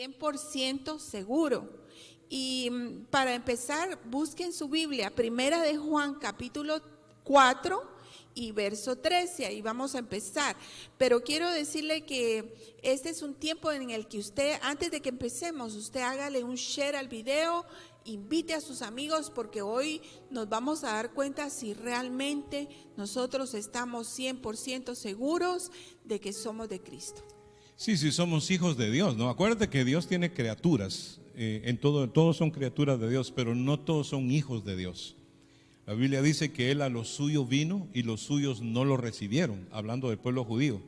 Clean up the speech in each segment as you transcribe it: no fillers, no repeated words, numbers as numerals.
100% seguro. Y para empezar, busquen su Biblia, Primera de Juan, capítulo 4 y verso 13, ahí vamos a empezar. Pero quiero decirle que este es un tiempo en el que usted, antes de que empecemos, usted hágale un share al video, invite a sus amigos, porque hoy nos vamos a dar cuenta si realmente nosotros estamos 100% seguros de que somos de Cristo. Sí, somos hijos de Dios, ¿no? Acuérdate que Dios tiene criaturas, todos son criaturas de Dios, pero no todos son hijos de Dios. La Biblia dice que Él a los suyos vino y los suyos no lo recibieron, hablando del pueblo judío.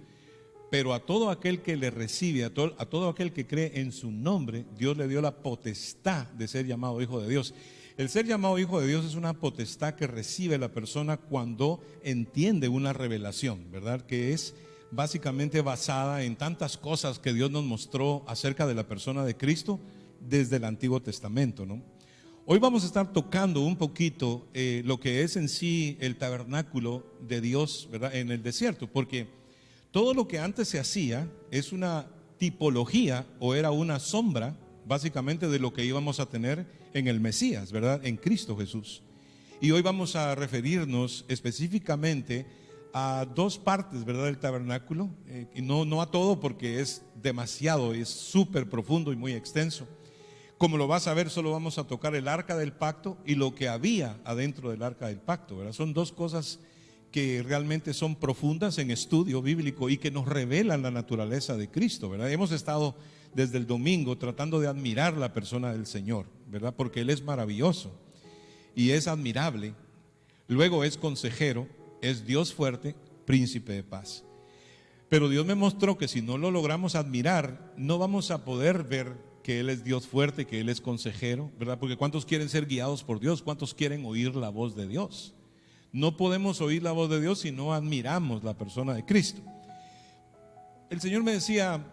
Pero a todo aquel que le recibe, a todo aquel que cree en su nombre, Dios le dio la potestad de ser llamado hijo de Dios. El ser llamado hijo de Dios es una potestad que recibe la persona cuando entiende una revelación, ¿verdad? Que es básicamente basada en tantas cosas que Dios nos mostró acerca de la persona de Cristo desde el Antiguo Testamento, ¿no? Hoy vamos a estar tocando un poquito lo que es en sí el tabernáculo de Dios, ¿verdad? En el desierto, porque todo lo que antes se hacía es una tipología o era una sombra básicamente de lo que íbamos a tener en el Mesías, ¿verdad? En Cristo Jesús. Y hoy vamos a referirnos específicamente a dos partes, ¿verdad? Del tabernáculo, y no a todo porque es demasiado, es súper profundo y muy extenso. Como lo vas a ver, solo vamos a tocar el arca del pacto y lo que había adentro del arca del pacto, ¿verdad? Son dos cosas que realmente son profundas en estudio bíblico y que nos revelan la naturaleza de Cristo, ¿verdad? Hemos estado desde el domingo tratando de admirar la persona del Señor, ¿verdad? Porque Él es maravilloso y es admirable. Luego es consejero, es Dios fuerte, príncipe de paz. Pero Dios me mostró que si no lo logramos admirar, no vamos a poder ver que Él es Dios fuerte, que Él es consejero, ¿verdad? Porque ¿cuántos quieren ser guiados por Dios? ¿Cuántos quieren oír la voz de Dios? No podemos oír la voz de Dios si no admiramos la persona de Cristo. El Señor me decía,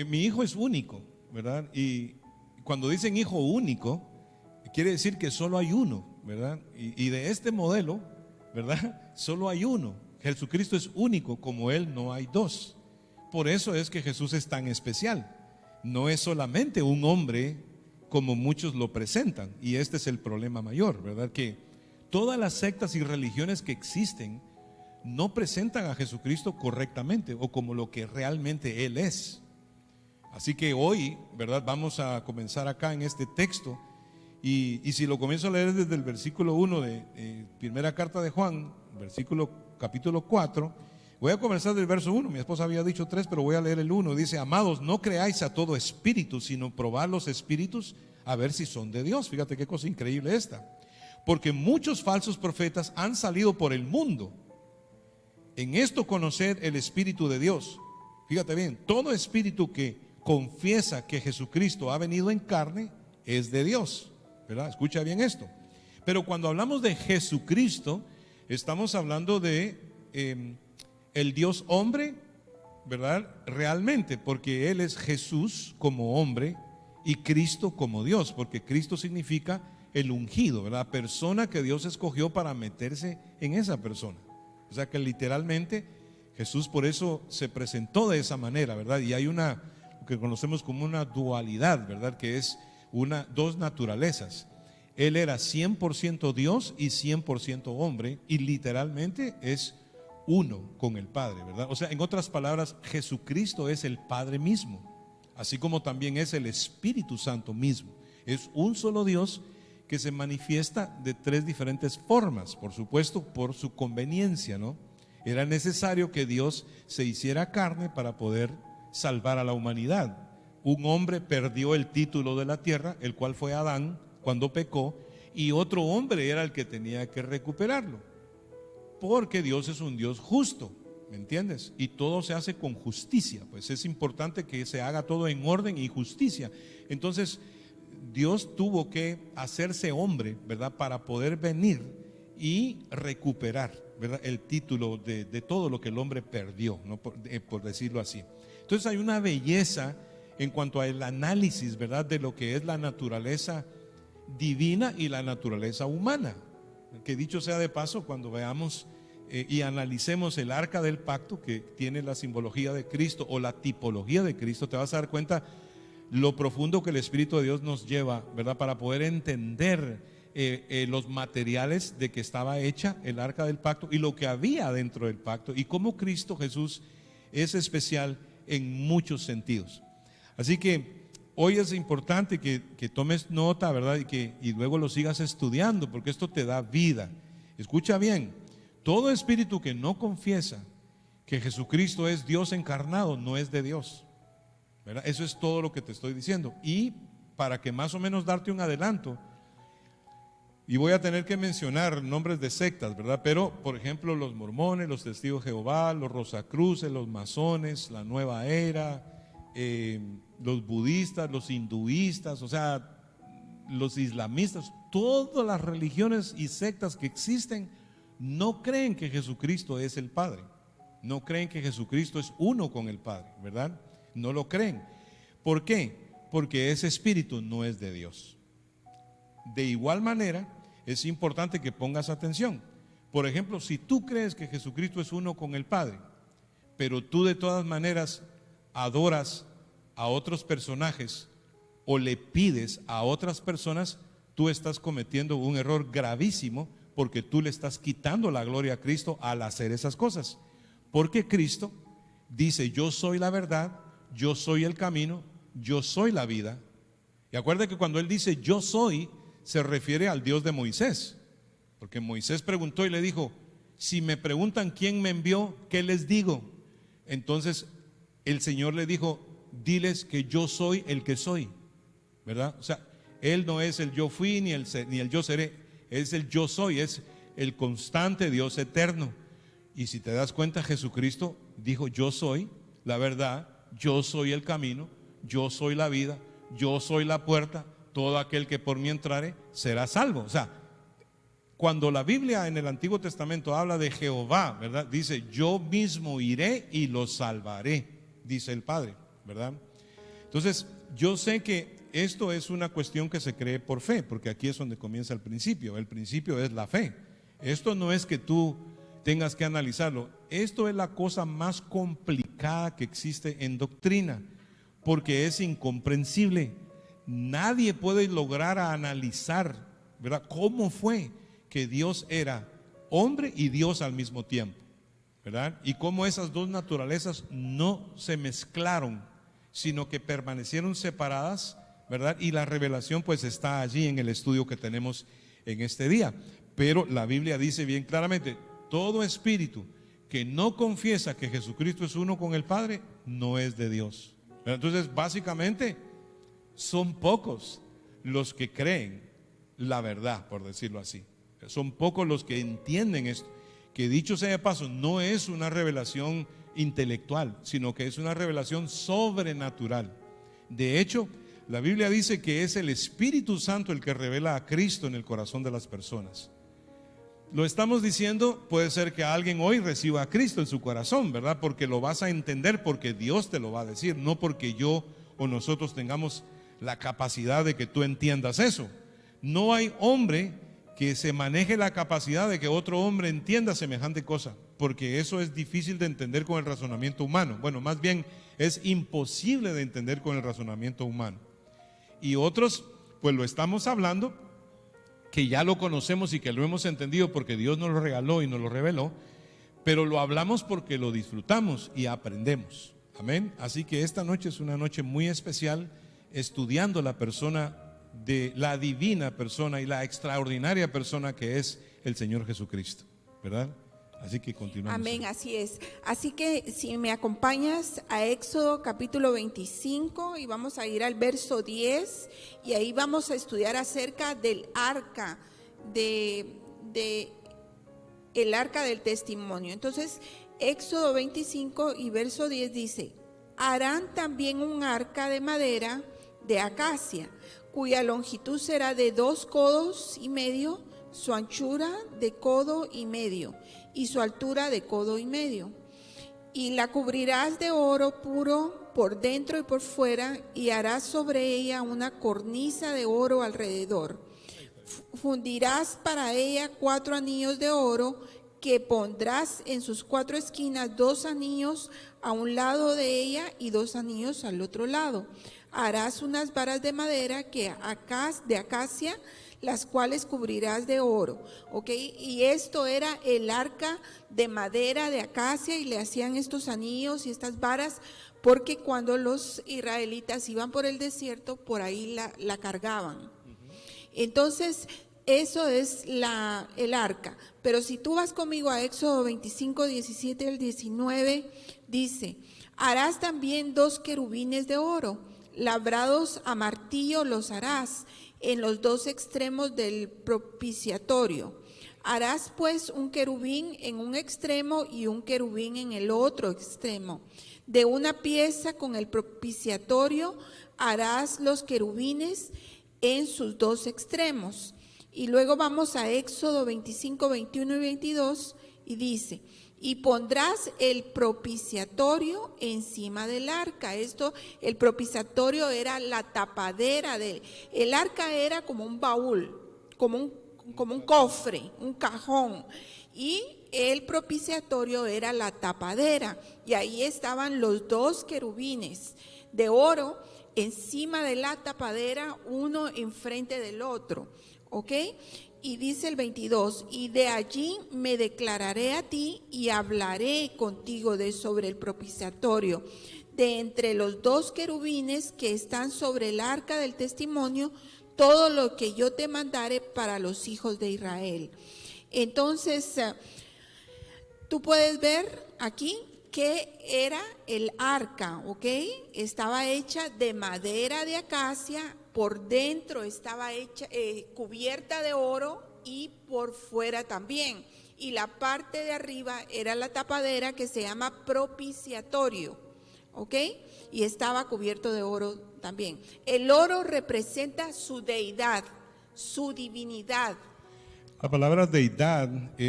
mi hijo es único, ¿verdad? Y cuando dicen hijo único, quiere decir que solo hay uno, ¿verdad? Y de este modelo, ¿verdad? Solo hay uno. Jesucristo es único, como Él no hay dos. Por eso es que Jesús es tan especial. No es solamente un hombre como muchos lo presentan, y este es el problema mayor, ¿verdad? Que todas las sectas y religiones que existen no presentan a Jesucristo correctamente o como lo que realmente Él es. Así que hoy, ¿verdad? Vamos a comenzar acá en este texto, y si lo comienzo a leer desde el versículo 1 de primera carta de Juan, capítulo 4, voy a comenzar del verso 1, mi esposa había dicho 3, pero voy a leer el 1. Dice: amados, no creáis a todo espíritu, sino probad los espíritus a ver si son de Dios. Fíjate qué cosa increíble esta. Porque muchos falsos profetas han salido por el mundo. En esto conoced el Espíritu de Dios. Fíjate bien, todo espíritu que confiesa que Jesucristo ha venido en carne es de Dios, ¿verdad? Escucha bien esto. Pero cuando hablamos de Jesucristo, estamos hablando de el Dios hombre, ¿verdad? Realmente, porque Él es Jesús como hombre y Cristo como Dios, porque Cristo significa el ungido, ¿verdad? Persona que Dios escogió para meterse en esa persona. O sea que literalmente Jesús por eso se presentó de esa manera, ¿verdad? Y hay lo que conocemos como una dualidad, ¿verdad? Que es dos naturalezas. Él era 100% Dios y 100% hombre, y literalmente es uno con el Padre, ¿verdad? O sea, en otras palabras, Jesucristo es el Padre mismo, así como también es el Espíritu Santo mismo. Es un solo Dios que se manifiesta de tres diferentes formas, por supuesto, por su conveniencia, ¿no? Era necesario que Dios se hiciera carne para poder salvar a la humanidad. Un hombre perdió el título de la tierra, el cual fue Adán cuando pecó, y otro hombre era el que tenía que recuperarlo, porque Dios es un Dios justo, ¿me entiendes? Y todo se hace con justicia, pues es importante que se haga todo en orden y justicia. Entonces Dios tuvo que hacerse hombre, ¿verdad? Para poder venir y recuperar, ¿verdad? El título de todo lo que el hombre perdió, ¿no? Por decirlo así. Entonces hay una belleza en cuanto al análisis, ¿verdad? De lo que es la naturaleza divina y la naturaleza humana. Que dicho sea de paso, cuando veamos y analicemos el arca del pacto, que tiene la simbología de Cristo o la tipología de Cristo, te vas a dar cuenta lo profundo que el Espíritu de Dios nos lleva, ¿verdad? Para poder entender los materiales de que estaba hecha el arca del pacto y lo que había dentro del pacto y cómo Cristo Jesús es especial en muchos sentidos. Así que hoy es importante que tomes nota, ¿verdad? Y luego lo sigas estudiando, porque esto te da vida. Escucha bien, todo espíritu que no confiesa que Jesucristo es Dios encarnado no es de Dios, ¿verdad? Eso es todo lo que te estoy diciendo. Y para que más o menos darte un adelanto, y voy a tener que mencionar nombres de sectas, ¿verdad? Pero, por ejemplo, los mormones, los testigos de Jehová, los rosacruces, los masones, la nueva era, los budistas, los hinduistas, o sea, los islamistas, todas las religiones y sectas que existen no creen que Jesucristo es el Padre, no creen que Jesucristo es uno con el Padre, ¿verdad? No lo creen. ¿Por qué? Porque ese espíritu no es de Dios. De igual manera, es importante que pongas atención. Por ejemplo, si tú crees que Jesucristo es uno con el Padre, pero tú de todas maneras adoras a otros personajes o le pides a otras personas, tú estás cometiendo un error gravísimo, porque tú le estás quitando la gloria a Cristo al hacer esas cosas. Porque Cristo dice: yo soy la verdad, yo soy el camino, yo soy la vida. Y acuérdate que cuando Él dice yo soy, se refiere al Dios de Moisés, porque Moisés preguntó y le dijo: si me preguntan quién me envió, ¿qué les digo? Entonces el Señor le dijo: diles que yo soy el que soy, ¿verdad? O sea, Él no es el yo fui ni el yo seré, es el yo soy, es el constante Dios eterno. Y si te das cuenta, Jesucristo dijo: yo soy la verdad, yo soy el camino, yo soy la vida, yo soy la puerta, todo aquel que por mí entrare será salvo. O sea, cuando la Biblia en el Antiguo Testamento habla de Jehová, ¿verdad? Dice: yo mismo iré y los salvaré, dice el Padre, ¿verdad? Entonces, yo sé que esto es una cuestión que se cree por fe, porque aquí es donde comienza el principio es la fe. Esto no es que tú tengas que analizarlo, esto es la cosa más complicada que existe en doctrina, porque es incomprensible. Nadie puede lograr analizar, ¿verdad?, cómo fue que Dios era hombre y Dios al mismo tiempo, ¿verdad? Y cómo esas dos naturalezas no se mezclaron, sino que permanecieron separadas, ¿verdad? Y la revelación pues está allí en el estudio que tenemos en este día. Pero la Biblia dice bien claramente: todo espíritu que no confiesa que Jesucristo es uno con el Padre no es de Dios. Entonces, básicamente, son pocos los que creen la verdad, por decirlo así. Son pocos los que entienden esto, que dicho sea de paso, no es una revelación intelectual, sino que es una revelación sobrenatural. De hecho, la Biblia dice que es el Espíritu Santo el que revela a Cristo en el corazón de las personas. Lo estamos diciendo, puede ser que alguien hoy reciba a Cristo en su corazón, ¿verdad? Porque lo vas a entender, porque Dios te lo va a decir, no porque yo o nosotros tengamos la capacidad de que tú entiendas eso. No hay hombre que se maneje la capacidad de que otro hombre entienda semejante cosa, porque eso es difícil de entender con el razonamiento humano. Bueno, más bien es imposible de entender con el razonamiento humano. Y otros, pues lo estamos hablando, que ya lo conocemos y que lo hemos entendido porque Dios nos lo regaló y nos lo reveló, pero lo hablamos porque lo disfrutamos y aprendemos. Amén. Así que esta noche es una noche muy especial, estudiando la persona de la divina persona y la extraordinaria persona que es el Señor Jesucristo, ¿verdad? Así que continuamos. Amén, así es. Así que si me acompañas a Éxodo capítulo 25 y vamos a ir al verso 10 y ahí vamos a estudiar acerca del arca, el arca del testimonio. Entonces, Éxodo 25 y verso 10 dice: harán también un arca de madera de acacia, cuya longitud será de 2 codos y medio, su anchura de codo y medio y su altura de codo y medio. Y la cubrirás de oro puro por dentro y por fuera, y harás sobre ella una cornisa de oro alrededor. Fundirás para ella 4 anillos de oro, que pondrás en sus 4 esquinas, 2 anillos a un lado de ella y 2 anillos al otro lado. harás unas varas de madera de acacia, las cuales cubrirás de oro, ¿ok? Y esto era el arca de madera de acacia, y le hacían estos anillos y estas varas, porque cuando los israelitas iban por el desierto, por ahí la cargaban. Entonces, eso es el arca. Pero si tú vas conmigo a Éxodo 25, 17 al 19, dice: harás también 2 querubines de oro, labrados a martillo los harás en los 2 extremos del propiciatorio. Harás pues un querubín en un extremo y un querubín en el otro extremo. De una pieza con el propiciatorio harás los querubines en sus 2 extremos. Y luego vamos a Éxodo 25, 21 y 22, y dice: y pondrás el propiciatorio encima del arca. El propiciatorio era la tapadera el arca, era como un baúl, como un cofre, un cajón, y el propiciatorio era la tapadera, y ahí estaban los 2 querubines de oro encima de la tapadera, uno enfrente del otro, ¿ok? Y dice el 22: y de allí me declararé a ti y hablaré contigo sobre el propiciatorio, de entre los 2 querubines que están sobre el arca del testimonio, todo lo que yo te mandare para los hijos de Israel. Entonces, tú puedes ver aquí que era el arca, ¿ok? Estaba hecha de madera de acacia, por dentro estaba hecha, cubierta de oro, y por fuera también. Y la parte de arriba era la tapadera, que se llama propiciatorio, ¿ok? Y estaba cubierto de oro también. El oro representa su deidad, su divinidad. La palabra deidad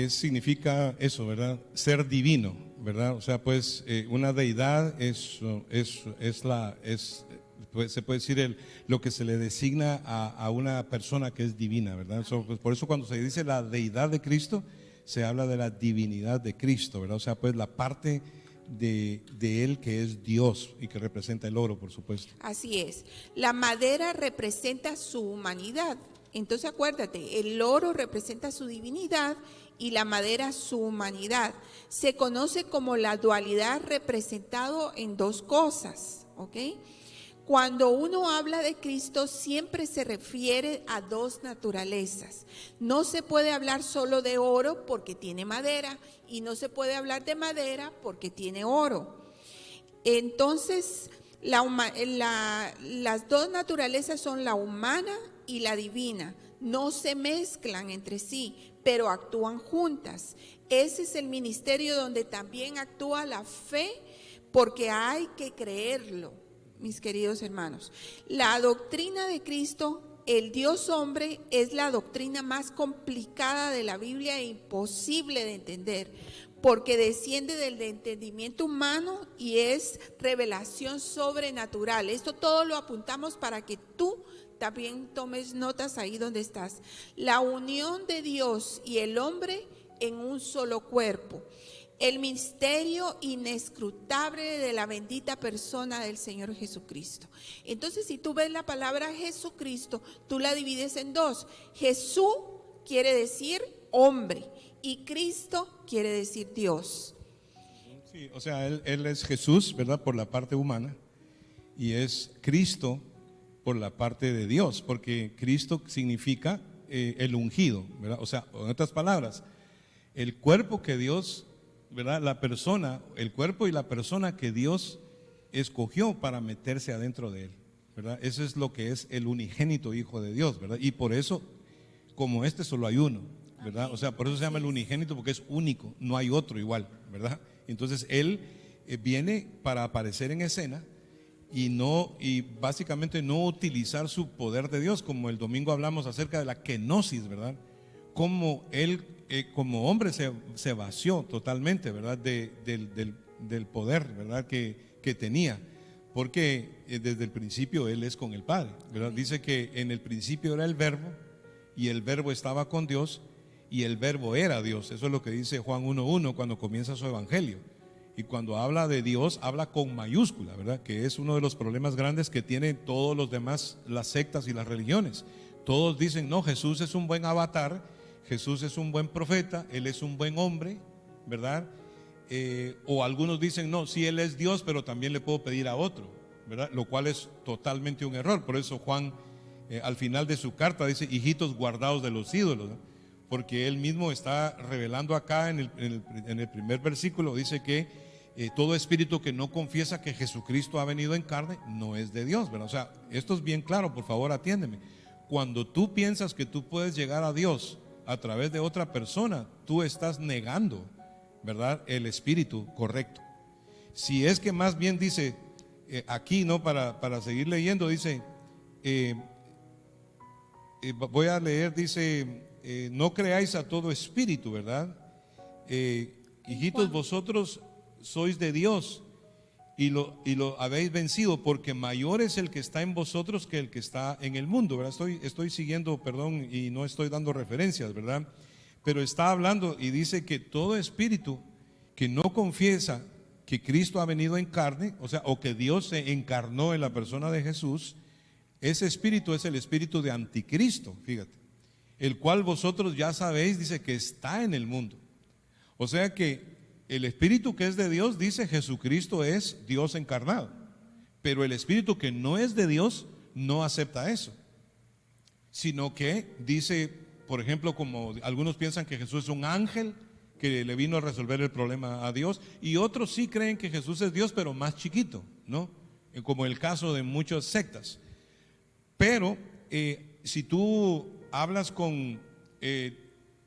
significa eso, ¿verdad? Ser divino, ¿verdad? O sea, pues una deidad pues, se puede decir lo que se le designa a una persona que es divina, ¿verdad? Pues, por eso cuando se dice la deidad de Cristo, se habla de la divinidad de Cristo, ¿verdad? O sea, pues la parte de Él que es Dios y que representa el oro, por supuesto. Así es. La madera representa su humanidad. Entonces acuérdate, el oro representa su divinidad y la madera su humanidad. Se conoce como la dualidad representado en 2 cosas, ¿ok? Cuando uno habla de Cristo, siempre se refiere a 2 naturalezas. No se puede hablar solo de oro porque tiene madera, y no se puede hablar de madera porque tiene oro. Entonces, las 2 naturalezas son la humana y la divina. No se mezclan entre sí, pero actúan juntas. Ese es el ministerio donde también actúa la fe, porque hay que creerlo, mis queridos hermanos. La doctrina de Cristo, el Dios hombre, es la doctrina más complicada de la Biblia e imposible de entender, porque desciende del entendimiento humano y es revelación sobrenatural. Esto todo lo apuntamos para que tú también tomes notas ahí donde estás. La unión de Dios y el hombre en un solo cuerpo. El misterio inescrutable de la bendita persona del Señor Jesucristo. Entonces, si tú ves la palabra Jesucristo, tú la divides en 2. Jesús quiere decir hombre y Cristo quiere decir Dios. Sí, o sea, él es Jesús, ¿verdad? Por la parte humana, y es Cristo por la parte de Dios, porque Cristo significa el ungido, ¿verdad? O sea, en otras palabras, el cuerpo que Dios, ¿verdad? La persona, el cuerpo y la persona que Dios escogió para meterse adentro de él, ¿verdad? Eso es lo que es el unigénito Hijo de Dios, ¿verdad? Y por eso, como solo hay uno, ¿verdad? O sea, por eso se llama el unigénito, porque es único, no hay otro igual, ¿verdad? Entonces él viene para aparecer en escena y básicamente no utilizar su poder de Dios, como el domingo hablamos acerca de la kenosis, ¿verdad? Como él como hombre se vació totalmente, ¿verdad? Del poder, ¿verdad? Que tenía, porque desde el principio él es con el Padre, ¿verdad? Dice que en el principio era el Verbo, y el Verbo estaba con Dios, y el Verbo era Dios. Eso es lo que dice Juan 1:1 cuando comienza su evangelio. Y cuando habla de Dios, habla con mayúscula, ¿verdad? Que es uno de los problemas grandes que tienen todos los demás, las sectas y las religiones. Todos dicen, no, Jesús es un buen avatar, Jesús es un buen profeta, Él es un buen hombre, ¿verdad? O algunos dicen, no, sí, Él es Dios, pero también le puedo pedir a otro, ¿verdad? Lo cual es totalmente un error. Por eso Juan, al final de su carta, dice, hijitos guardados de los ídolos, ¿no? Porque él mismo está revelando acá en el primer versículo, dice que todo espíritu que no confiesa que Jesucristo ha venido en carne no es de Dios, ¿verdad? O sea, esto es bien claro, por favor atiéndeme. Cuando tú piensas que tú puedes llegar a Dios a través de otra persona, tú estás negando, ¿verdad?, el espíritu correcto. Si es que más bien dice aquí, ¿no? Para seguir leyendo, dice, voy a leer, dice, no creáis a todo espíritu, ¿verdad? Hijitos, vosotros sois de Dios y lo habéis vencido, porque mayor es el que está en vosotros que el que está en el mundo, ¿verdad? Estoy siguiendo, perdón, y no estoy dando referencias, ¿verdad? Pero está hablando y dice que todo espíritu que no confiesa que Cristo ha venido en carne, o sea, o que Dios se encarnó en la persona de Jesús, ese espíritu es el espíritu de anticristo, fíjate, el cual vosotros ya sabéis, dice, que está en el mundo. O sea que el espíritu que es de Dios, dice, Jesucristo es Dios encarnado, pero el espíritu que no es de Dios no acepta eso, sino que dice, por ejemplo, como algunos piensan que Jesús es un ángel que le vino a resolver el problema a Dios, y otros sí creen que Jesús es Dios, pero más chiquito, ¿no? Como el caso de muchas sectas. Pero si tú hablas con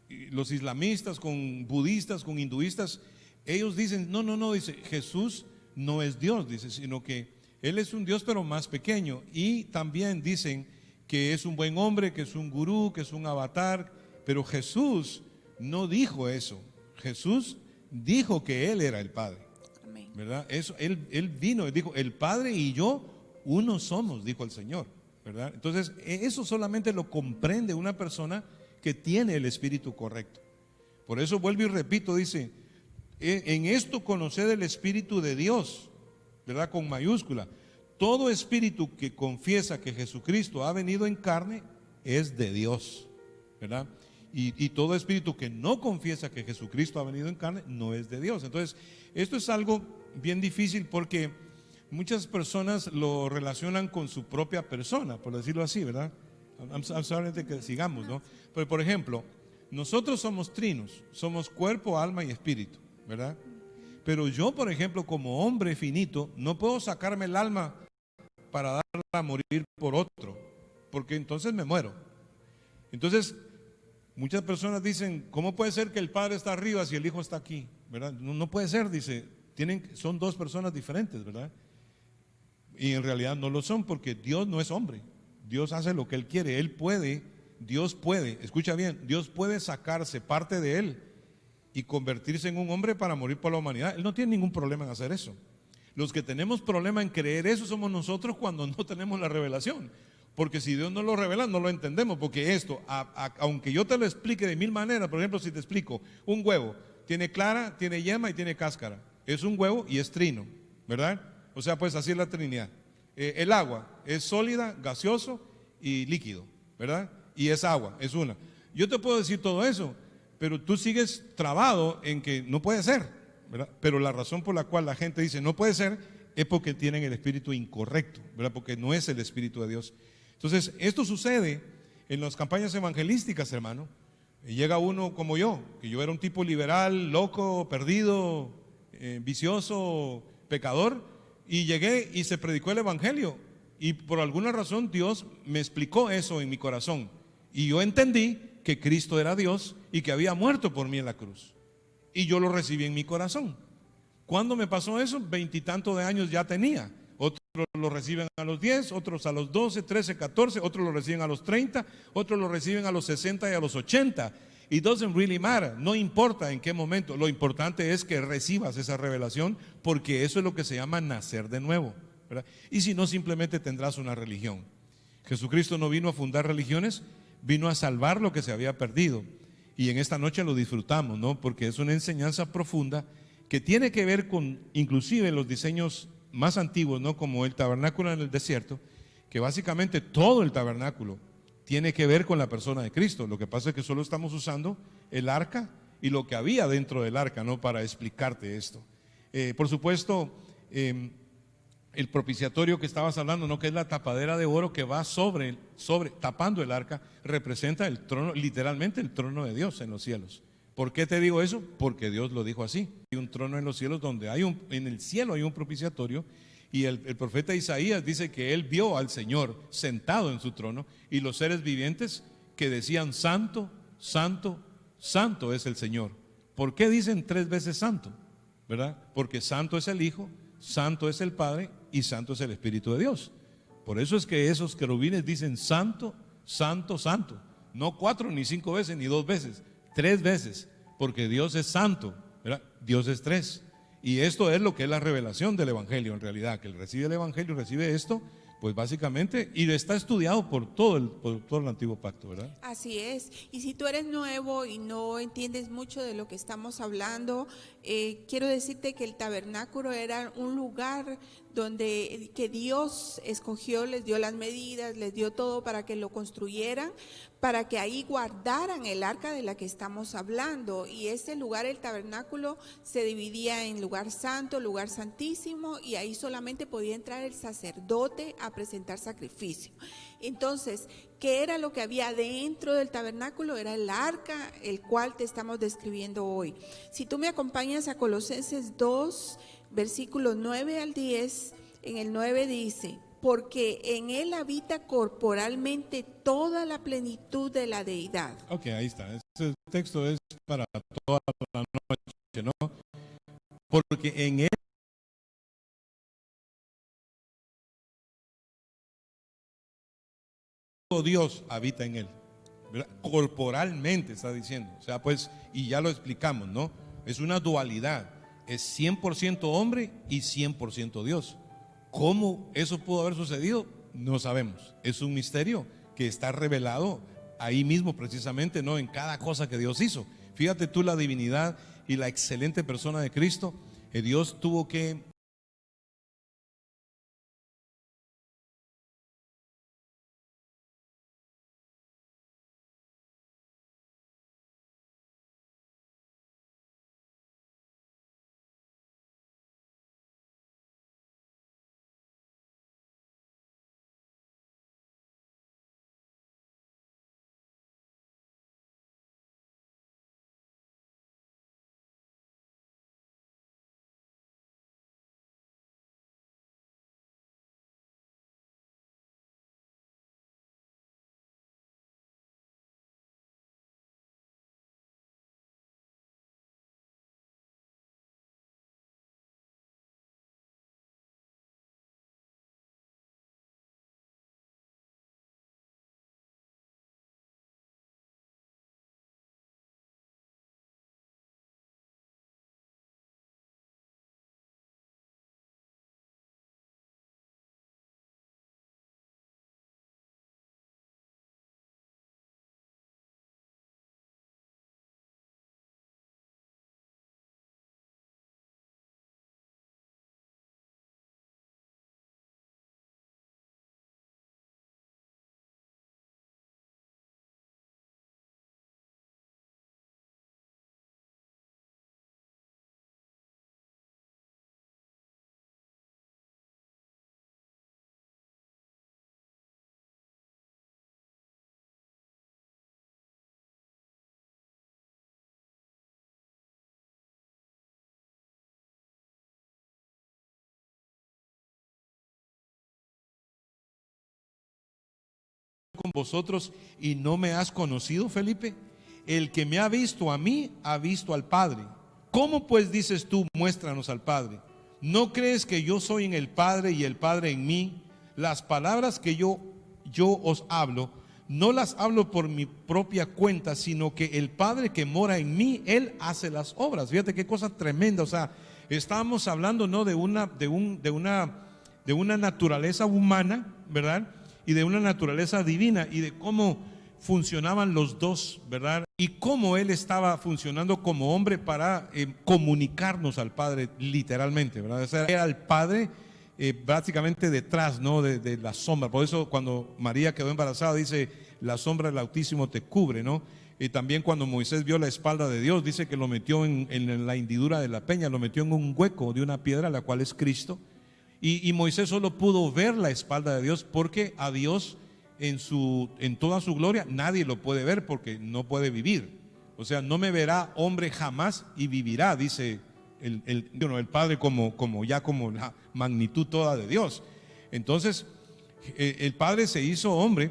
los islamistas, con budistas, con hinduistas, ellos dicen, no, dice, Jesús no es Dios, dice, sino que Él es un Dios pero más pequeño. Y también dicen que es un buen hombre, que es un gurú, que es un avatar, pero Jesús no dijo eso. Jesús dijo que Él era el Padre. Amén. ¿Verdad? Eso, él vino y dijo, el Padre y yo uno somos, dijo el Señor, ¿verdad? Entonces, eso solamente lo comprende una persona que tiene el espíritu correcto. Por eso vuelvo y repito, dice, en esto conoced el espíritu de Dios, ¿verdad? Con mayúscula. Todo espíritu que confiesa que Jesucristo ha venido en carne es de Dios, ¿verdad? Y todo espíritu que no confiesa que Jesucristo ha venido en carne no es de Dios. Entonces, esto es algo bien difícil porque muchas personas lo relacionan con su propia persona, por decirlo así, ¿verdad? I'm sorry que sigamos, ¿no? Pero, por ejemplo, nosotros somos trinos, somos cuerpo, alma y espíritu, ¿verdad? Pero yo, por ejemplo, como hombre finito, no puedo sacarme el alma para darla a morir por otro, porque entonces me muero. Entonces, muchas personas dicen, ¿cómo puede ser que el Padre está arriba si el Hijo está aquí? ¿Verdad? No puede ser, dice, son dos personas diferentes, ¿verdad? Y en realidad no lo son, porque Dios no es hombre. Dios hace lo que Él quiere. Dios puede, escucha bien, Dios puede sacarse parte de Él y convertirse en un hombre para morir por la humanidad. Él no tiene ningún problema en hacer eso. Los que tenemos problema en creer eso somos nosotros cuando no tenemos la revelación. Porque si Dios no lo revela, no lo entendemos. Porque esto, aunque yo te lo explique de mil maneras, por ejemplo, si te explico, un huevo tiene clara, tiene yema y tiene cáscara. Es un huevo y es trino, ¿verdad? O sea, pues así es la Trinidad. El agua es sólida, gaseoso y líquido, ¿verdad? Y es agua, es una. Yo te puedo decir todo eso, pero tú sigues trabado en que no puede ser, ¿verdad? Pero la razón por la cual la gente dice no puede ser es porque tienen el espíritu incorrecto, ¿verdad? Porque no es el espíritu de Dios. Entonces, esto sucede en las campañas evangelísticas, hermano. Llega uno como yo, que yo era un tipo liberal, loco, perdido, vicioso, pecador, y llegué y se predicó el evangelio. Y por alguna razón Dios me explicó eso en mi corazón. Y yo entendí que Cristo era Dios y que había muerto por mí en la cruz. Y yo lo recibí en mi corazón. ¿Cuándo me pasó eso? 20 y tantos de años ya tenía. Otros lo reciben a los 10, otros a los 12, 13, 14, otros lo reciben a los 30, otros lo reciben a los 60 y a los 80. It doesn't really matter, no importa en qué momento, lo importante es que recibas esa revelación, porque eso es lo que se llama nacer de nuevo, ¿verdad? Y si no, simplemente tendrás una religión. Jesucristo no vino a fundar religiones, vino a salvar lo que se había perdido. Y en esta noche lo disfrutamos, ¿no? Porque es una enseñanza profunda que tiene que ver con inclusive los diseños más antiguos, ¿no? Como el tabernáculo en el desierto, que básicamente todo el tabernáculo tiene que ver con la persona de Cristo. Lo que pasa es que solo estamos usando el arca y lo que había dentro del arca, ¿no? Para explicarte esto. Por supuesto, el propiciatorio que estabas hablando, ¿no? Que es la tapadera de oro que va tapando el arca, representa el trono, literalmente el trono de Dios en los cielos. ¿Por qué te digo eso? Porque Dios lo dijo así. Hay un trono en los cielos donde en el cielo hay un propiciatorio. Y el profeta Isaías dice que él vio al Señor sentado en su trono y los seres vivientes que decían: santo, santo, santo es el Señor. ¿Por qué dicen 3 veces santo? ¿Verdad? Porque santo es el Hijo, santo es el Padre y santo es el Espíritu de Dios. Por eso es que esos querubines dicen santo, santo, santo. No 4 ni 5 veces ni 2 veces, 3 veces, porque Dios es santo, ¿verdad? Dios es 3. Y esto es lo que es la revelación del Evangelio, en realidad, que él recibe el Evangelio, recibe esto, pues básicamente, y está estudiado por todo el antiguo pacto, ¿verdad? Así es. Y si tú eres nuevo y no entiendes mucho de lo que estamos hablando, quiero decirte que el tabernáculo era un lugar que Dios escogió, les dio las medidas, les dio todo para que lo construyeran, para que ahí guardaran el arca de la que estamos hablando. Y ese lugar, el tabernáculo, se dividía en lugar santo, lugar santísimo, y ahí solamente podía entrar el sacerdote a presentar sacrificio. Entonces, ¿qué era lo que había dentro del tabernáculo? Era el arca, el cual te estamos describiendo hoy. Si tú me acompañas a Colosenses 2, versículos 9 al 10, en el 9 dice: porque en él habita corporalmente toda la plenitud de la deidad. Ok, ahí está. Ese texto es para toda la noche, ¿no? Porque en él Dios habita en él, ¿verdad? Corporalmente está diciendo. O sea, pues, y ya lo explicamos, ¿no? Es una dualidad. Es 100% hombre y 100% Dios. ¿Cómo eso pudo haber sucedido? No sabemos. Es un misterio que está revelado ahí mismo precisamente, ¿no? En cada cosa que Dios hizo. Fíjate tú la divinidad y la excelente persona de Cristo. Dios tuvo que con vosotros y no me has conocido, Felipe. El que me ha visto a mí, ha visto al Padre. ¿Cómo pues dices tú, muéstranos al Padre? ¿No crees que yo soy en el Padre y el Padre en mí? Las palabras que yo os hablo, no las hablo por mi propia cuenta, sino que el Padre que mora en mí, Él hace las obras. Fíjate qué cosa tremenda. O sea, estábamos hablando, ¿no? de una naturaleza humana, ¿verdad? Y de una naturaleza divina, y de cómo funcionaban los dos, ¿verdad? Y cómo Él estaba funcionando como hombre para comunicarnos al Padre literalmente, ¿verdad? O sea, era el Padre básicamente detrás, ¿no? De la sombra. Por eso cuando María quedó embarazada dice, la sombra del Altísimo te cubre, ¿no? Y también cuando Moisés vio la espalda de Dios, dice que lo metió en la hendidura de la peña, lo metió en un hueco de una piedra, la cual es Cristo. Y Moisés solo pudo ver la espalda de Dios porque a Dios en toda su gloria nadie lo puede ver porque no puede vivir. O sea, no me verá hombre jamás y vivirá, dice el Padre como la magnitud toda de Dios. Entonces, el Padre se hizo hombre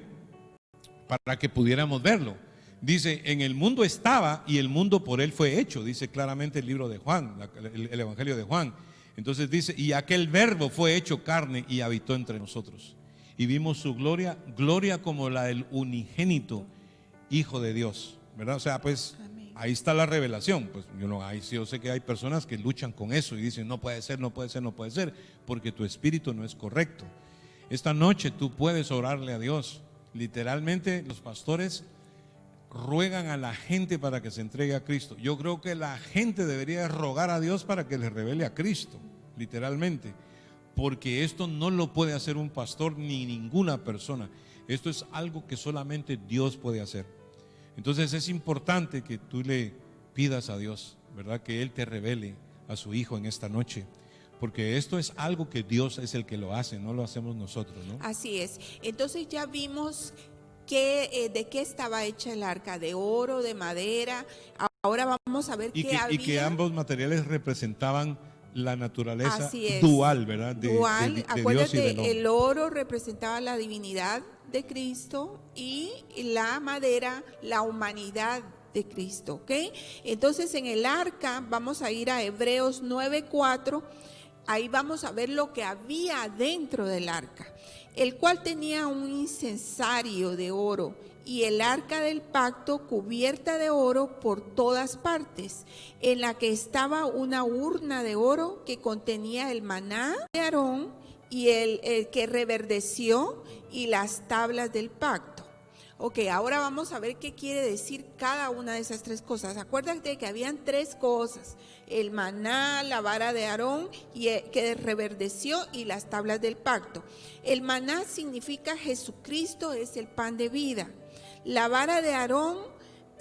para que pudiéramos verlo. Dice, en el mundo estaba y el mundo por él fue hecho, dice claramente el libro de Juan, el Evangelio de Juan. Entonces dice, y aquel verbo fue hecho carne y habitó entre nosotros. Y vimos su gloria, gloria como la del unigénito Hijo de Dios, ¿verdad? O sea, pues Amén. ahí está la revelación. Pues yo sé que hay personas que luchan con eso y dicen, no puede ser, no puede ser, no puede ser, porque tu espíritu no es correcto. Esta noche tú puedes orarle a Dios. Literalmente los pastores ruegan a la gente para que se entregue a Cristo. Yo creo que la gente debería rogar a Dios para que les revele a Cristo, literalmente, porque esto no lo puede hacer un pastor ni ninguna persona. Esto es algo que solamente Dios puede hacer. Entonces es importante que tú le pidas a Dios, ¿verdad? Que Él te revele a su Hijo en esta noche, porque esto es algo que Dios es el que lo hace, no lo hacemos nosotros, ¿no? Así es. Entonces ya vimos de qué estaba hecha el arca, de oro, de madera. Ahora vamos a ver qué había. Y que ambos materiales representaban la naturaleza Así es. dual, ¿verdad? Dual. De Acuérdate, Dios y del hombre. el oro representaba la divinidad de Cristo y la madera, la humanidad de Cristo, ¿ok? Entonces en el arca vamos a ir a Hebreos 9:4. Ahí vamos a ver lo que había dentro del arca, el cual tenía un incensario de oro y el arca del pacto cubierta de oro por todas partes, en la que estaba una urna de oro que contenía el maná de Aarón y el que reverdeció y las tablas del pacto. Ok, ahora vamos a ver qué quiere decir cada una de esas tres cosas. Acuérdate que habían tres cosas: el maná, la vara de Aarón y que reverdeció y las tablas del pacto. El maná significa Jesucristo es el pan de vida. La vara de Aarón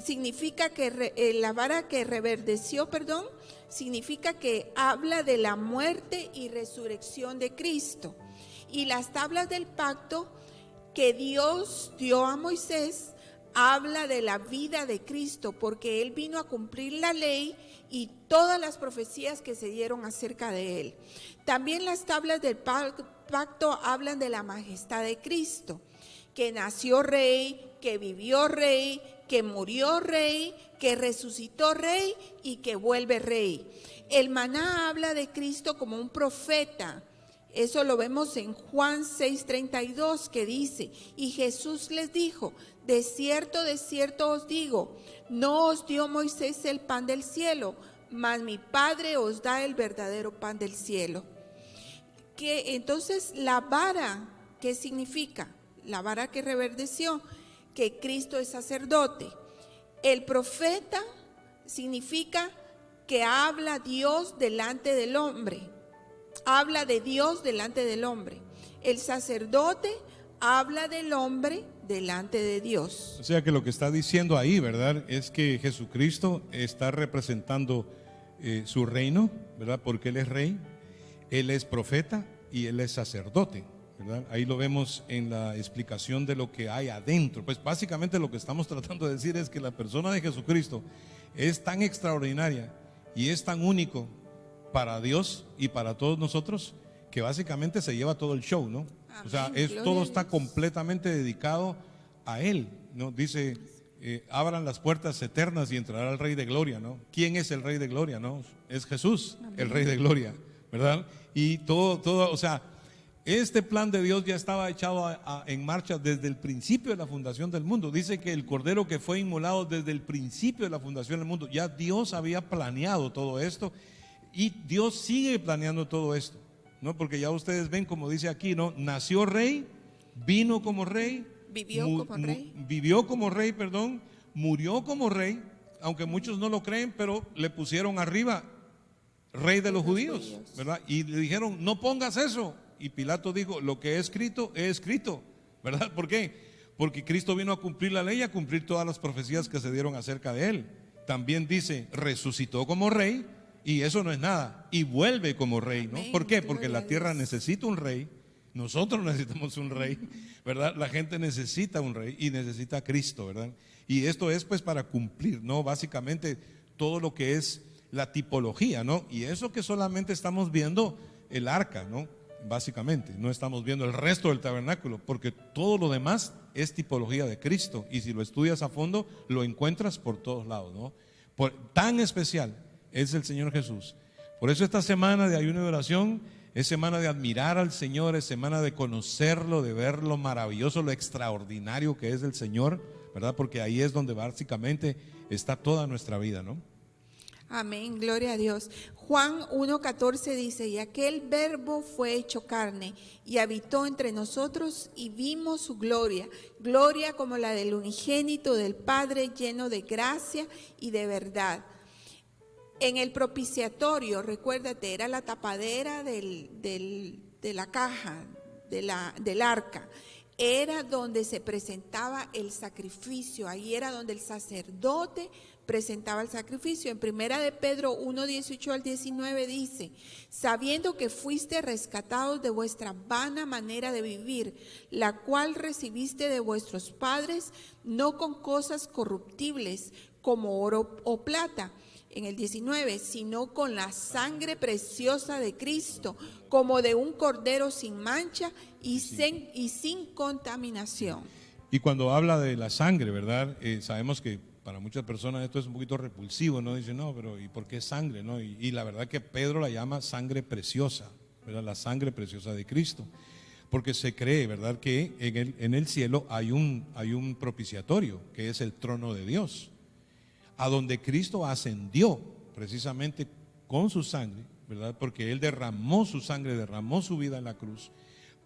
significa que la vara que reverdeció, significa que habla de la muerte y resurrección de Cristo. Y las tablas del pacto que Dios dio a Moisés habla de la vida de Cristo, porque Él vino a cumplir la ley y todas las profecías que se dieron acerca de Él. También las tablas del pacto hablan de la majestad de Cristo, que nació rey, que vivió rey, que murió rey, que resucitó rey y que vuelve rey. El maná habla de Cristo como un profeta. Eso lo vemos en Juan 6:32, que dice, y Jesús les dijo, de cierto os digo, no os dio Moisés el pan del cielo, mas mi Padre os da el verdadero pan del cielo. Que entonces la vara, ¿qué significa? La vara que reverdeció, que Cristo es sacerdote. El profeta significa que habla Dios delante del hombre. Habla de Dios delante del hombre. El sacerdote habla del hombre delante de Dios. O sea que lo que está diciendo ahí, ¿verdad? Es que Jesucristo está representando su reino, ¿verdad? Porque Él es rey, Él es profeta y Él es sacerdote, ¿verdad? Ahí lo vemos en la explicación de lo que hay adentro. Pues básicamente lo que estamos tratando de decir es que la persona de Jesucristo es tan extraordinaria y es tan único para Dios y para todos nosotros, que básicamente se lleva todo el show, ¿no? Amén. O sea, todo está completamente dedicado a Él, ¿no? Dice, abran las puertas eternas y entrará el Rey de Gloria, ¿no? ¿Quién es el Rey de Gloria? ¿No? Es Jesús, amén, el Rey de Gloria, ¿verdad? Y todo, o sea, este plan de Dios ya estaba echado en marcha desde el principio de la fundación del mundo. Dice que el Cordero que fue inmolado desde el principio de la fundación del mundo, ya Dios había planeado todo esto. Y Dios sigue planeando todo esto, ¿no? Porque ya ustedes ven, como dice aquí, ¿no? Nació rey, vino como rey, vivió como rey, perdón, murió como rey, aunque muchos no lo creen, pero le pusieron arriba rey de los judíos, ¿verdad? Y le dijeron, no pongas eso. Y Pilato dijo, lo que es escrito, ¿verdad? ¿Por qué? Porque Cristo vino a cumplir la ley, a cumplir todas las profecías que se dieron acerca de él. También dice, resucitó como rey, y eso no es nada, y vuelve como rey, ¿no? ¿Por qué? Porque la tierra necesita un rey, nosotros necesitamos un rey, ¿verdad? La gente necesita un rey y necesita a Cristo, ¿verdad? Y esto es pues para cumplir, ¿no? Básicamente todo lo que es la tipología, ¿no? Y eso que solamente estamos viendo el arca, ¿no? Básicamente, no estamos viendo el resto del tabernáculo, porque todo lo demás es tipología de Cristo, y si lo estudias a fondo, lo encuentras por todos lados, ¿no? Tan especial es el Señor Jesús. Por eso esta semana de ayuno y oración es semana de admirar al Señor, es semana de conocerlo, de ver lo maravilloso, lo extraordinario que es el Señor, ¿verdad? Porque ahí es donde básicamente está toda nuestra vida, ¿no? Amén, gloria a Dios. Juan 1:14 dice, y aquel verbo fue hecho carne y habitó entre nosotros y vimos su gloria, gloria como la del unigénito del Padre, lleno de gracia y de verdad. En el propiciatorio, recuérdate, era la tapadera de la caja, del arca. Era donde se presentaba el sacrificio, ahí era donde el sacerdote presentaba el sacrificio. En primera de Pedro 1:18 al 19 dice, sabiendo que fuiste rescatados de vuestra vana manera de vivir, la cual recibiste de vuestros padres, no con cosas corruptibles como oro o plata. En el 19, sino con la sangre preciosa de Cristo, como de un cordero sin mancha y sin contaminación. Y cuando habla de la sangre, ¿verdad? Sabemos que para muchas personas esto es un poquito repulsivo, ¿no? Dicen, no, pero ¿y por qué sangre, no? Y la verdad que Pedro la llama sangre preciosa, ¿verdad? La sangre preciosa de Cristo. Porque se cree, ¿verdad? Que en el cielo hay un propiciatorio, que es el trono de Dios, a donde Cristo ascendió precisamente con su sangre, ¿verdad? Porque Él derramó su sangre, derramó su vida en la cruz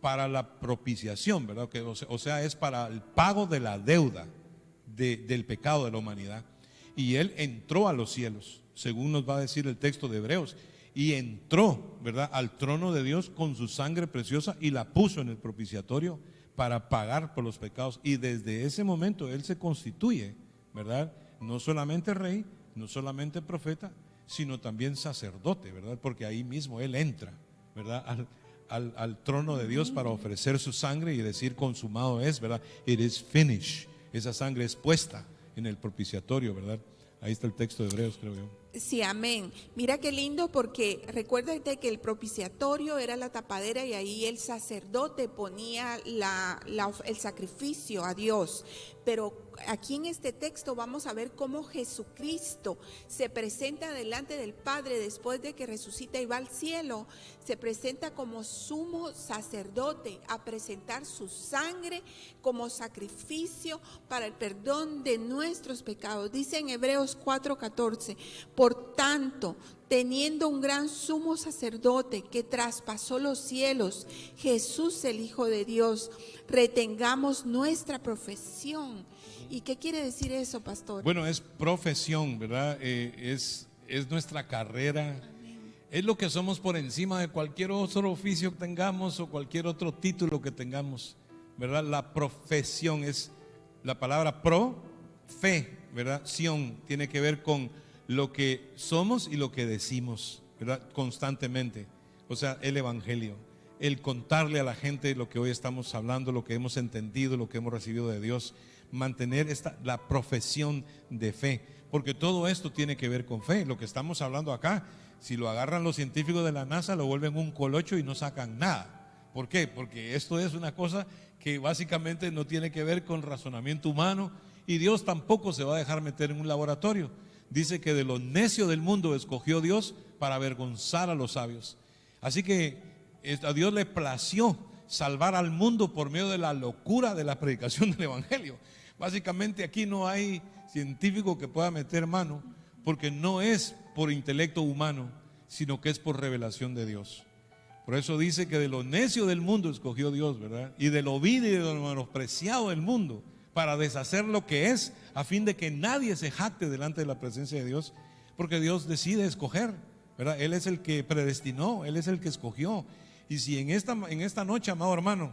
para la propiciación, ¿verdad? O sea, es para el pago de la deuda del pecado de la humanidad. Y Él entró a los cielos, según nos va a decir el texto de Hebreos, y entró, ¿verdad?, al trono de Dios con su sangre preciosa y la puso en el propiciatorio para pagar por los pecados. Y desde ese momento Él se constituye, ¿verdad?, no solamente rey, no solamente profeta, sino también sacerdote, ¿verdad? Porque ahí mismo Él entra, ¿verdad?, al trono de Dios para ofrecer su sangre y decir consumado es, ¿verdad? It is finished. Esa sangre es puesta en el propiciatorio, ¿verdad? Ahí está el texto de Hebreos, creo yo. Sí, amén. Mira qué lindo, porque recuérdate que el propiciatorio era la tapadera y ahí el sacerdote ponía el sacrificio a Dios. Pero aquí en este texto vamos a ver cómo Jesucristo se presenta delante del Padre después de que resucita y va al cielo. Se presenta como sumo sacerdote a presentar su sangre como sacrificio para el perdón de nuestros pecados. Dice en Hebreos 4:14, por tanto, teniendo un gran sumo sacerdote que traspasó los cielos, Jesús el Hijo de Dios, retengamos nuestra profesión. ¿Y qué quiere decir eso, pastor? Bueno, es profesión, ¿verdad? Es nuestra carrera. Es lo que somos por encima de cualquier otro oficio que tengamos o cualquier otro título que tengamos, ¿verdad? La profesión es la palabra pro, fe, ¿verdad? Sion tiene que ver con lo que somos y lo que decimos, ¿verdad? Constantemente. O sea, el evangelio, el contarle a la gente lo que hoy estamos hablando, lo que hemos entendido, lo que hemos recibido de Dios, mantener la profesión de fe, porque todo esto tiene que ver con fe. Lo que estamos hablando acá, si lo agarran los científicos de la NASA, lo vuelven un colocho y no sacan nada. ¿Por qué? Porque esto es una cosa que básicamente no tiene que ver con razonamiento humano, y Dios tampoco se va a dejar meter en un laboratorio. Dice que de lo necio del mundo escogió Dios para avergonzar a los sabios. Así que a Dios le plació salvar al mundo por medio de la locura de la predicación del evangelio. Básicamente aquí no hay científico que pueda meter mano, porque no es por intelecto humano, sino que es por revelación de Dios. Por eso dice que de lo necio del mundo escogió Dios, ¿verdad? Y de lo vil y de lo menospreciado del mundo, para deshacer lo que es, a fin de que nadie se jacte delante de la presencia de Dios, porque Dios decide escoger, ¿verdad? Él es el que predestinó, Él es el que escogió. Y si en esta noche, amado hermano,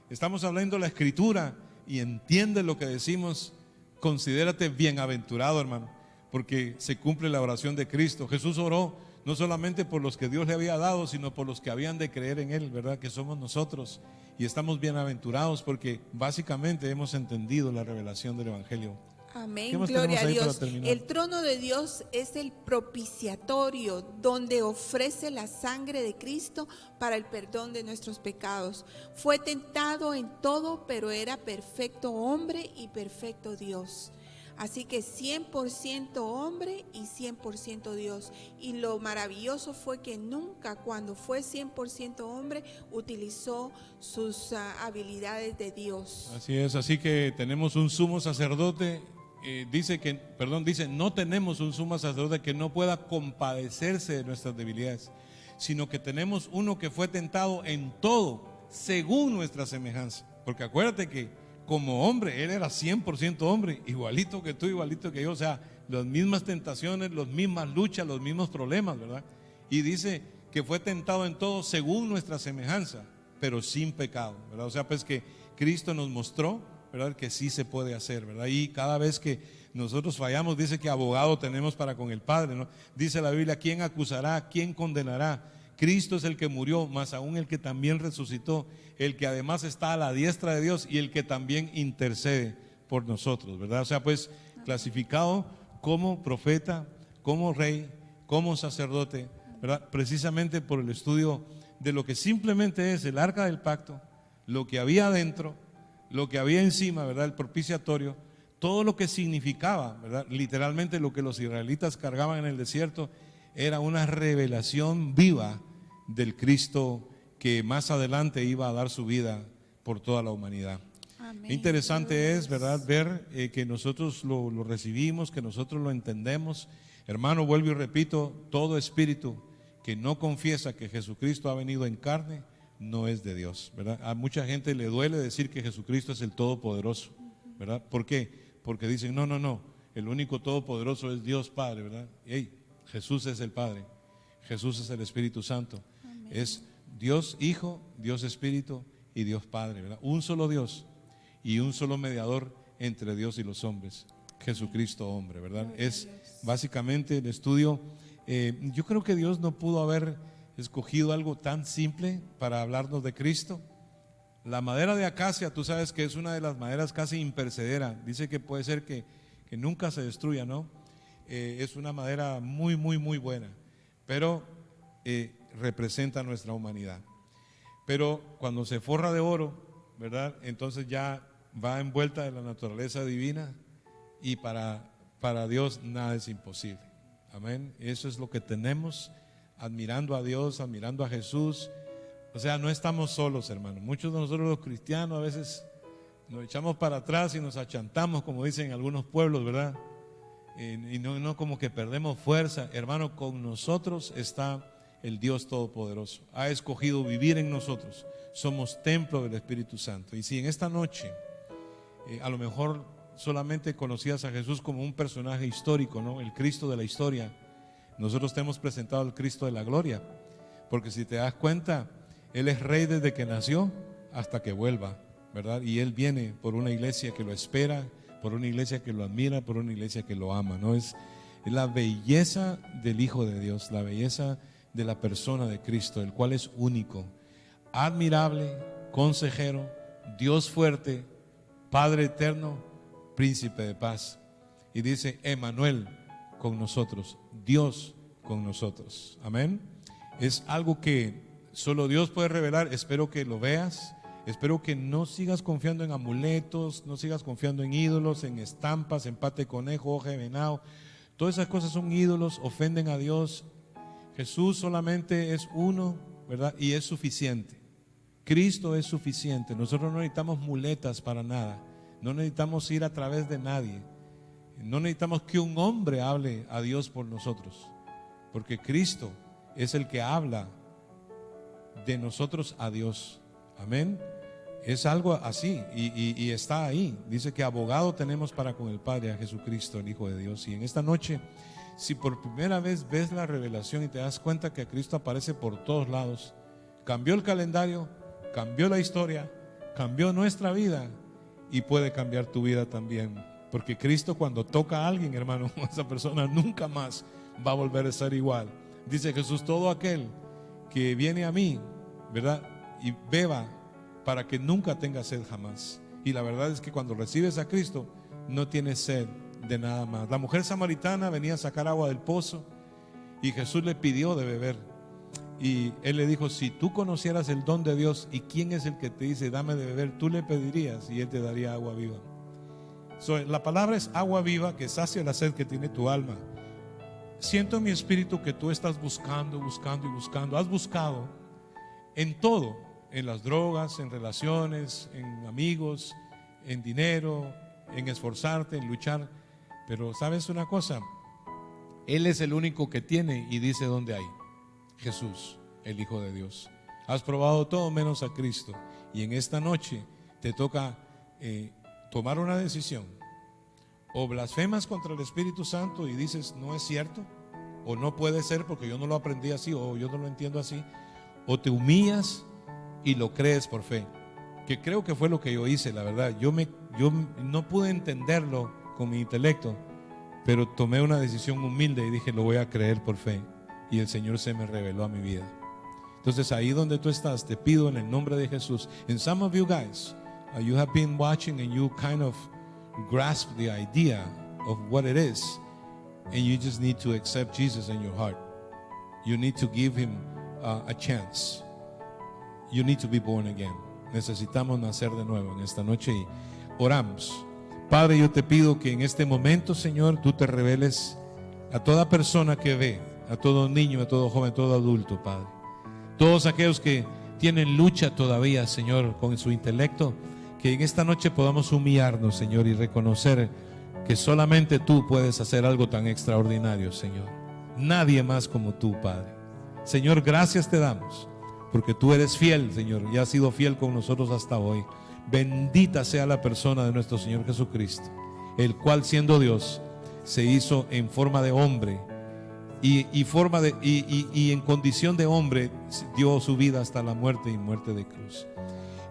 estamos hablando de la Escritura y entiendes lo que decimos, considérate bienaventurado, hermano, porque se cumple la oración de Cristo. Jesús oró no solamente por los que Dios le había dado, sino por los que habían de creer en Él, ¿verdad? Que somos nosotros, y estamos bienaventurados porque básicamente hemos entendido la revelación del Evangelio. Amén, ¿Qué más gloria a tenemos ahí para Dios. terminar? El trono de Dios es el propiciatorio donde ofrece la sangre de Cristo para el perdón de nuestros pecados. Fue tentado en todo, pero era perfecto hombre y perfecto Dios. Así que 100% hombre y 100% Dios. Y lo maravilloso fue que nunca, cuando fue 100% hombre, utilizó sus habilidades de Dios. Así es, así que tenemos un sumo sacerdote, dice, no tenemos un sumo sacerdote que no pueda compadecerse de nuestras debilidades, sino que tenemos uno que fue tentado en todo, según nuestra semejanza. Porque acuérdate que como hombre, Él era 100% hombre, igualito que tú, igualito que yo, o sea, las mismas tentaciones, las mismas luchas, los mismos problemas, ¿verdad? Y dice que fue tentado en todo según nuestra semejanza, pero sin pecado, ¿verdad? O sea, pues que Cristo nos mostró, ¿verdad? Que sí se puede hacer, ¿verdad? Y cada vez que nosotros fallamos, dice que abogado tenemos para con el Padre, ¿no? Dice la Biblia, ¿quién acusará? ¿Quién condenará? Cristo es el que murió, más aún el que también resucitó, el que además está a la diestra de Dios y el que también intercede por nosotros, ¿verdad? O sea, pues clasificado como profeta, como rey, como sacerdote, ¿verdad? Precisamente por el estudio de lo que simplemente es el arca del pacto, lo que había adentro, lo que había encima, ¿verdad? El propiciatorio, todo lo que significaba, ¿verdad? Literalmente lo que los israelitas cargaban en el desierto era una revelación viva del Cristo que más adelante iba a dar su vida por toda la humanidad. Amén. Interesante es, ¿verdad?, ver que nosotros lo recibimos, que nosotros lo entendemos. Hermano, vuelvo y repito, todo espíritu que no confiesa que Jesucristo ha venido en carne, no es de Dios, ¿verdad? A mucha gente le duele decir que Jesucristo es el Todopoderoso, ¿verdad? ¿Por qué? Porque dicen, no, el único Todopoderoso es Dios Padre, ¿verdad? Hey, Jesús es el Padre, Jesús es el Espíritu Santo. Amén. Es Dios Hijo, Dios Espíritu y Dios Padre, ¿verdad? Un solo Dios y un solo mediador entre Dios y los hombres, Jesucristo hombre, ¿verdad? Es básicamente el estudio. Yo creo que Dios no pudo haber escogido algo tan simple para hablarnos de Cristo. La madera de acacia, tú sabes que es una de las maderas casi imperecedera. Dice que puede ser que nunca se destruya, ¿no? Es una madera muy buena, pero representa nuestra humanidad. Pero cuando se forra de oro, ¿verdad? Entonces ya va envuelta de la naturaleza divina y para Dios nada es imposible. Amén. Eso es lo que tenemos, admirando a Dios, admirando a Jesús. O sea, no estamos solos, hermano. Muchos de nosotros los cristianos a veces nos echamos para atrás y nos achantamos, como dicen en algunos pueblos, ¿verdad? Y no como que perdemos fuerza. Hermano, con nosotros está el Dios Todopoderoso. Ha escogido vivir en nosotros. Somos templo del Espíritu Santo. Y si en esta noche a lo mejor solamente conocías a Jesús como un personaje histórico, ¿no? El Cristo de la historia, nosotros te hemos presentado al Cristo de la gloria, porque si te das cuenta, Él es rey desde que nació hasta que vuelva, ¿verdad? Y Él viene por una iglesia que lo espera, por una iglesia que lo admira, por una iglesia que lo ama, ¿no? Es la belleza del Hijo de Dios, la belleza de la persona de Cristo, el cual es único, admirable, consejero, Dios fuerte, Padre eterno, príncipe de paz. Y dice, Emmanuel con nosotros, Dios con nosotros. Amén. Es algo que solo Dios puede revelar. Espero que lo veas. Espero que no sigas confiando en amuletos, no sigas confiando en ídolos, en estampas, en pate de conejo, hoja de venado. Todas esas cosas son ídolos, ofenden a Dios. Jesús solamente es uno, ¿verdad? Y es suficiente. Cristo es suficiente. Nosotros no necesitamos muletas para nada. No necesitamos ir a través de nadie. No necesitamos que un hombre hable a Dios por nosotros. Porque Cristo es el que habla de nosotros a Dios. Amén. Es algo así y está ahí. Dice que abogado tenemos para con el Padre, a Jesucristo, el Hijo de Dios. Y en esta noche, si por primera vez ves la revelación y te das cuenta que Cristo aparece por todos lados, cambió el calendario, cambió la historia, cambió nuestra vida y puede cambiar tu vida también. Porque Cristo, cuando toca a alguien, hermano, esa persona nunca más va a volver a ser igual. Dice Jesús: todo aquel que viene a mí, ¿verdad?, y beba, para que nunca tenga sed jamás. Y la verdad es que cuando recibes a Cristo, no tienes sed de nada más. La mujer samaritana venía a sacar agua del pozo y Jesús le pidió de beber. Y él le dijo: si tú conocieras el don de Dios y quién es el que te dice dame de beber, tú le pedirías y él te daría agua viva. La palabra es agua viva que sacia la sed que tiene tu alma. Siento en mi espíritu que tú estás buscando, buscando y buscando. Has buscado en todo, en las drogas, en relaciones, en amigos, en dinero, en esforzarte, en luchar. Pero ¿sabes una cosa? Él es el único que tiene y dice dónde hay. Jesús, el Hijo de Dios. Has probado todo menos a Cristo. Y en esta noche te toca tomar una decisión. O blasfemas contra el Espíritu Santo y dices no es cierto, o no puede ser porque yo no lo aprendí así, o yo no lo entiendo así. O te humillas y lo crees por fe, que creo que fue lo que yo hice, la verdad. Yo no pude entenderlo con mi intelecto, pero tomé una decisión humilde y dije lo voy a creer por fe, y el Señor se me reveló a mi vida. Entonces ahí donde tú estás, te pido en el nombre de Jesús. And some of you guys, you have been watching and you kind of grasp the idea of what it is, and you just need to accept Jesus in your heart. You need to give him a chance. You need to be born again. Necesitamos nacer de nuevo en esta noche y oramos. Padre, yo te pido que en este momento, Señor, tú te reveles a toda persona que ve, a todo niño, a todo joven, a todo adulto, Padre. Todos aquellos que tienen lucha todavía, Señor, con su intelecto, que en esta noche podamos humillarnos, Señor, y reconocer que solamente tú puedes hacer algo tan extraordinario, Señor. Nadie más como tú, Padre. Señor, gracias te damos, porque tú eres fiel, Señor, y has sido fiel con nosotros hasta hoy. Bendita sea la persona de nuestro Señor Jesucristo, el cual, siendo Dios, se hizo en forma de hombre y en condición de hombre dio su vida hasta la muerte y muerte de cruz.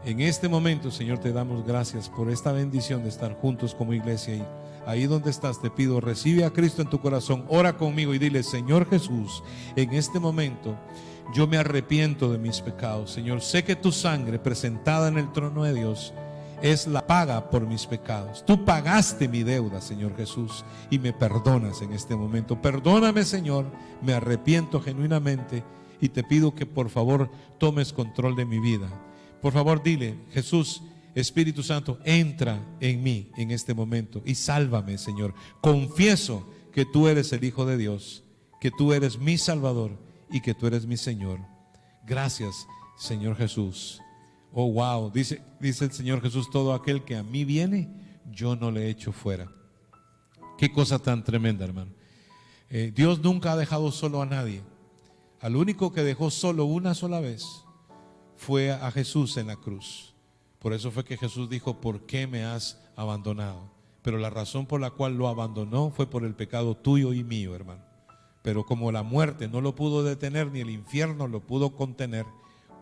En este momento, Señor, te damos gracias por esta bendición de estar juntos como iglesia. Y ahí donde estás, te pido, recibe a Cristo en tu corazón. Ora conmigo y dile: Señor Jesús, en este momento yo me arrepiento de mis pecados. Señor, sé que tu sangre presentada en el trono de Dios es la paga por mis pecados. Tú pagaste mi deuda, Señor Jesús, y me perdonas en este momento. Perdóname, Señor, me arrepiento genuinamente y te pido que por favor tomes control de mi vida. Por favor, dile: Jesús, Espíritu Santo, entra en mí en este momento y sálvame, Señor. Confieso que tú eres el Hijo de Dios, que tú eres mi Salvador y que tú eres mi Señor. Gracias, Señor Jesús. Oh, wow, dice el Señor Jesús: todo aquel que a mí viene, yo no le echo fuera. Qué cosa tan tremenda, hermano. Dios nunca ha dejado solo a nadie. Al único que dejó solo una sola vez fue a Jesús en la cruz. Por eso fue que Jesús dijo: ¿por qué me has abandonado? Pero la razón por la cual lo abandonó fue por el pecado tuyo y mío, hermano. Pero como la muerte no lo pudo detener, ni el infierno lo pudo contener,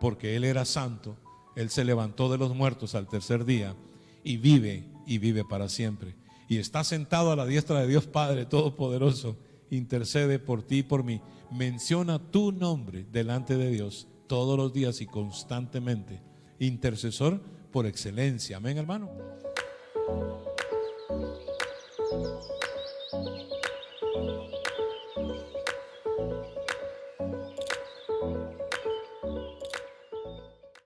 porque Él era santo, Él se levantó de los muertos al tercer día y vive para siempre. Y está sentado a la diestra de Dios Padre Todopoderoso. Intercede por ti y por mí. Menciona tu nombre delante de Dios todos los días y constantemente. Intercesor por excelencia. Amén, hermano.